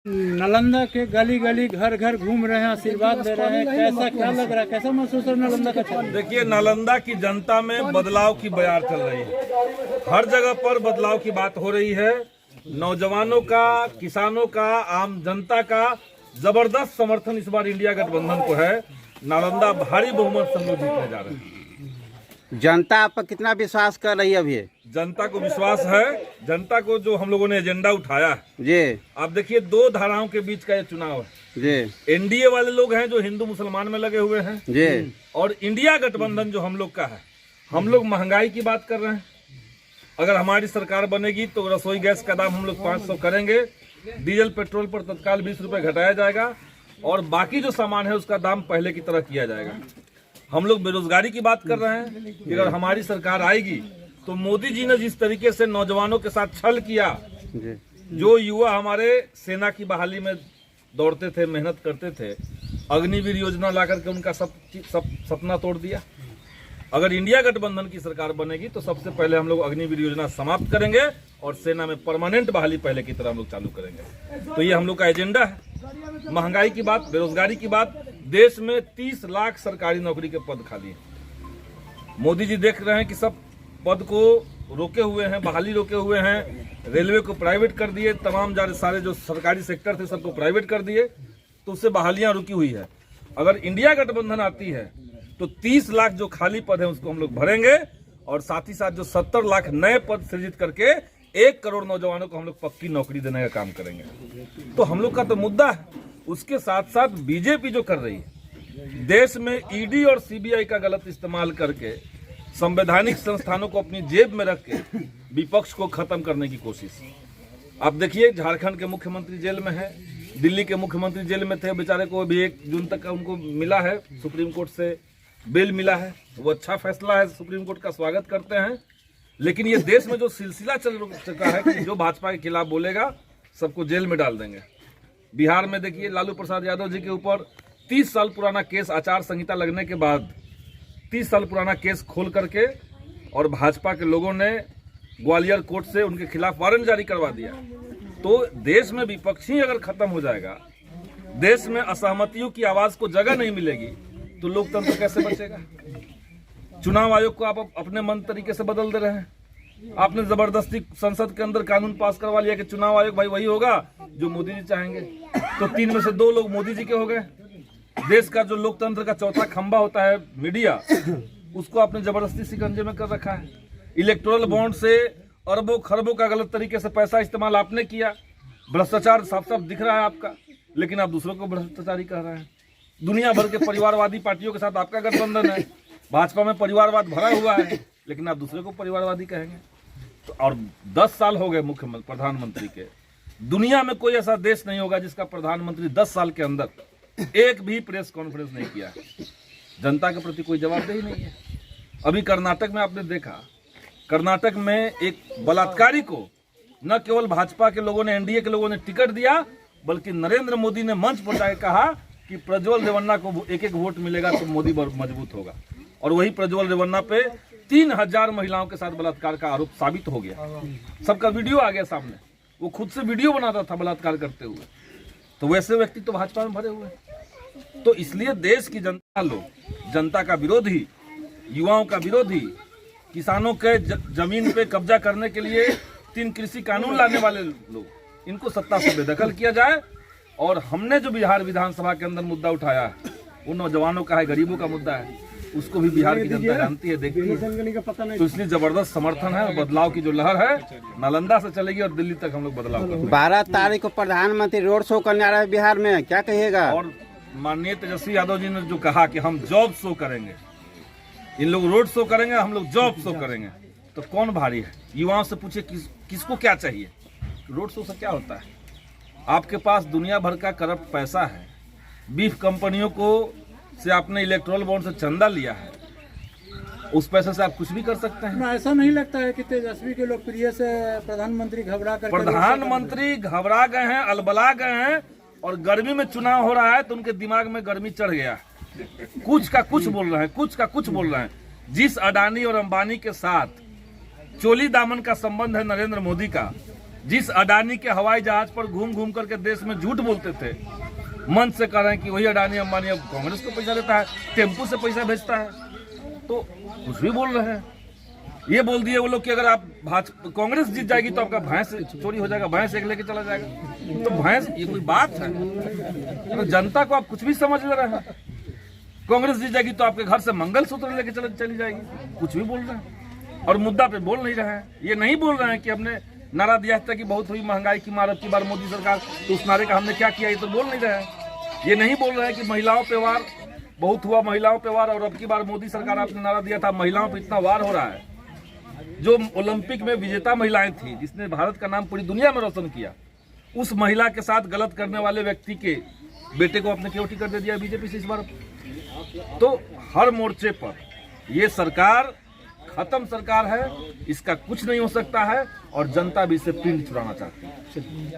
नालंदा के गली गली घर घर घूम रहे हैं, आशीर्वाद दे रहे हैं, कैसा क्या लग रहा है, कैसा महसूस है नालंदा का? देखिए, नालंदा की जनता में बदलाव की बयार चल रही है। हर जगह पर बदलाव की बात हो रही है। नौजवानों का, किसानों का, आम जनता का जबरदस्त समर्थन इस बार इंडिया गठबंधन को है। नालंदा भारी बहुमत से हम लोग जीतने जा रहे हैं। जनता आप पर कितना विश्वास कर रही है अभी? जनता को विश्वास है। जनता को जो हम लोगों ने एजेंडा उठाया है जी, आप देखिए, दो धाराओं के बीच का ये चुनाव है जी। एनडीए वाले लोग हैं जो हिंदू मुसलमान में लगे हुए हैं जी, और इंडिया गठबंधन जो हम लोग का है, हम लोग महंगाई की बात कर रहे हैं। अगर हमारी सरकार बनेगी तो रसोई गैस का दाम हम लोग 500 करेंगे, डीजल पेट्रोल पर तत्काल 20 रुपए घटाया जाएगा और बाकी जो सामान है उसका दाम पहले की तरह किया जाएगा। हम लोग बेरोजगारी की बात कर रहे हैं कि अगर हमारी सरकार आएगी तो मोदी जी ने जिस तरीके से नौजवानों के साथ छल किया, जो युवा हमारे सेना की बहाली में दौड़ते थे, मेहनत करते थे, अग्निवीर योजना ला करके उनका सब सपना तोड़ दिया। अगर इंडिया गठबंधन की सरकार बनेगी तो सबसे पहले हम लोग अग्निवीर योजना समाप्त करेंगे और सेना में परमानेंट बहाली पहले की तरह हम लोग चालू करेंगे। तो ये हम लोग का एजेंडा है। महंगाई की बात, बेरोजगारी की बात, देश में 30 लाख सरकारी नौकरी के पद खाली हैं। मोदी जी देख रहे हैं कि सब पद को रोके हुए हैं, बहाली रोके हुए हैं, रेलवे को प्राइवेट कर दिए, तमाम सारे जो सरकारी सेक्टर थे सबको प्राइवेट कर दिए, तो उससे बहालियां रुकी हुई है। अगर इंडिया गठबंधन आती है तो 30 लाख जो खाली पद है उसको हम लोग भरेंगे और साथ ही साथ जो 70 लाख नए पद सृजित करके 1 करोड़ नौजवानों को हम लोग पक्की नौकरी देने का काम करेंगे। तो हम लोग का तो मुद्दा है। उसके साथ साथ बीजेपी जो कर रही है, देश में ईडी और सीबीआई का गलत इस्तेमाल करके संवैधानिक संस्थानों को अपनी जेब में रख के विपक्ष को खत्म करने की कोशिश। आप देखिए, झारखंड के मुख्यमंत्री जेल में है, दिल्ली के मुख्यमंत्री जेल में थे, बेचारे को अभी 1 जून तक उनको मिला है, सुप्रीम कोर्ट से बेल मिला है। वो अच्छा फैसला है, सुप्रीम कोर्ट का स्वागत करते हैं। लेकिन ये देश में जो सिलसिला चल चुका है कि जो भाजपा के खिलाफ बोलेगा सबको जेल में डाल देंगे। बिहार में देखिए, लालू प्रसाद यादव जी के ऊपर 30 साल पुराना केस, आचार संहिता लगने के बाद 30 साल पुराना केस खोल करके और भाजपा के लोगों ने ग्वालियर कोर्ट से उनके खिलाफ वारंट जारी करवा दिया। तो देश में विपक्ष ही अगर खत्म हो जाएगा, देश में असहमतियों की आवाज को जगह नहीं मिलेगी, तो लोकतंत्र कैसे बचेगा? चुनाव आयोग को आप अपने मन तरीके से बदल दे रहे हैं। आपने जबरदस्ती संसद के अंदर कानून पास करवा लिया कि चुनाव आयोग भाई वही होगा जो मोदी जी चाहेंगे, तो 3 में से 2 लोग मोदी जी के हो गए। देश का जो लोकतंत्र का चौथा खंभा होता है मीडिया, उसको आपने जबरदस्ती शिकंजे में कर रखा है। इलेक्टोरल बॉन्ड से अरबों खरबों का गलत तरीके से पैसा इस्तेमाल आपने किया। भ्रष्टाचार साफ साफ दिख रहा है आपका, लेकिन आप दूसरों को भ्रष्टाचारी कह रहे हैं। दुनिया भर के परिवारवादी पार्टियों के साथ आपका गठबंधन है। भाजपा में परिवारवाद भरा हुआ है, लेकिन आप दूसरे को परिवारवादी कहेंगे। तो और 10 साल हो गए मुख्यमंत्री, प्रधानमंत्री के। दुनिया में कोई ऐसा देश नहीं होगा जिसका प्रधानमंत्री 10 साल के अंदर एक भी प्रेस कॉन्फ्रेंस नहीं किया। जनता के प्रति कोई जवाबदेही नहीं है। अभी कर्नाटक में आपने देखा, कर्नाटक में एक बलात्कारी को न केवल भाजपा के लोगों ने, एनडीए के लोगों ने टिकट दिया, बल्कि नरेंद्र मोदी ने मंच पर जाकर कहा कि प्रज्वल रेवन्ना को 1-1 वोट मिलेगा तो मोदी मजबूत होगा। और वही प्रज्वल रेवन्ना पे 3000 महिलाओं के साथ बलात्कार का आरोप साबित हो गया। सबका वीडियो आ गया सामने, वो खुद से वीडियो बनाता था बलात्कार करते हुए। तो वैसे व्यक्ति तो भाजपा में भरे हुए हैं। तो इसलिए देश की जनता लोग, जनता का विरोधी, युवाओं का विरोधी, किसानों के जमीन पे कब्जा करने के लिए 3 कृषि कानून लाने वाले लोग, इनको सत्ता से बेदखल किया जाए। और हमने जो बिहार विधानसभा के अंदर मुद्दा उठाया है, वो नौजवानों का है, गरीबों का मुद्दा है, उसको भी बिहार की जनता जानती है, देखती है। तो इसलिए जबरदस्त समर्थन है। बदलाव की जो लहर है नालंदा से चलेगी और दिल्ली तक हम लोग बदलाव करेंगे। 12 तारीख को प्रधानमंत्री रोड शो करने आ रहा है बिहार में, क्या कहिएगा? और माननीय तेजस्वी यादव जी ने जो कहा कि हम जॉब शो करेंगे, इन लोग रोड शो करेंगे, हम लोग जॉब शो करेंगे, तो कौन भारी है? युवाओं से पूछिए किसको क्या चाहिए? रोड शो से क्या होता है? आपके पास दुनिया भर का करप्ट पैसा है, बीफ कंपनियों को से आपने इलेक्ट्रोल बॉन्ड से चंदा लिया है, उस पैसे से आप कुछ भी कर सकते हैं। ऐसा नहीं लगता है कि तेजस्वी के लोकप्रिय से प्रधानमंत्री घबरा गए हैं, अलबला गए हैं, और गर्मी में चुनाव हो रहा है तो उनके दिमाग में गर्मी चढ़ गया। कुछ का कुछ बोल रहे हैं, जिस अडानी और अंबानी के साथ चोली दामन का संबंध है नरेंद्र मोदी का, जिस अडानी के हवाई जहाज पर घूम घूम करके देश में झूठ बोलते थे, मन से कह रहे हैं कि वही अडानी अंबानी अब कांग्रेस को पैसा देता है, टेम्पू से पैसा भेजता है, तो कुछ भी बोल रहे हैं। ये बोल दिए वो लोग कि अगर आप कांग्रेस जीत जाएगी तो आपका भैंस चोरी हो जाएगा, भैंस एक लेके चला जाएगा। तो भैंस ये कोई बात है? तो जनता को आप कुछ भी समझ ले रहे हैं। कांग्रेस जीत जाएगी तो आपके घर से मंगलसूत्र लेके चली जाएगी, कुछ भी बोल रहे हैं और मुद्दा पे बोल नहीं रहे हैं। ये नहीं बोल रहे हैं कि हमने नारा दिया था कि बहुत हुई महंगाई की मार, अब की बार मोदी सरकार, तो उस नारे का हमने क्या किया, ये तो बोल नहीं रहे हैं। ये नहीं बोल रहे हैं कि महिलाओं पे वार बहुत हुआ, महिलाओं पे वार, और अब की बार मोदी सरकार आपने नारा दिया था महिलाओं पे इतना वार हो रहा है। जो ओलंपिक में विजेता महिलाएं थी, जिसने भारत का नाम पूरी दुनिया में रोशन किया, उस महिला के साथ गलत करने वाले व्यक्ति के बेटे को आपने क्यों टिकट दे दिया बीजेपी से इस बार? तो हर मोर्चे पर ये सरकार खत्म सरकार है, इसका कुछ नहीं हो सकता है और जनता भी इसे पिंड छुड़ाना चाहती है।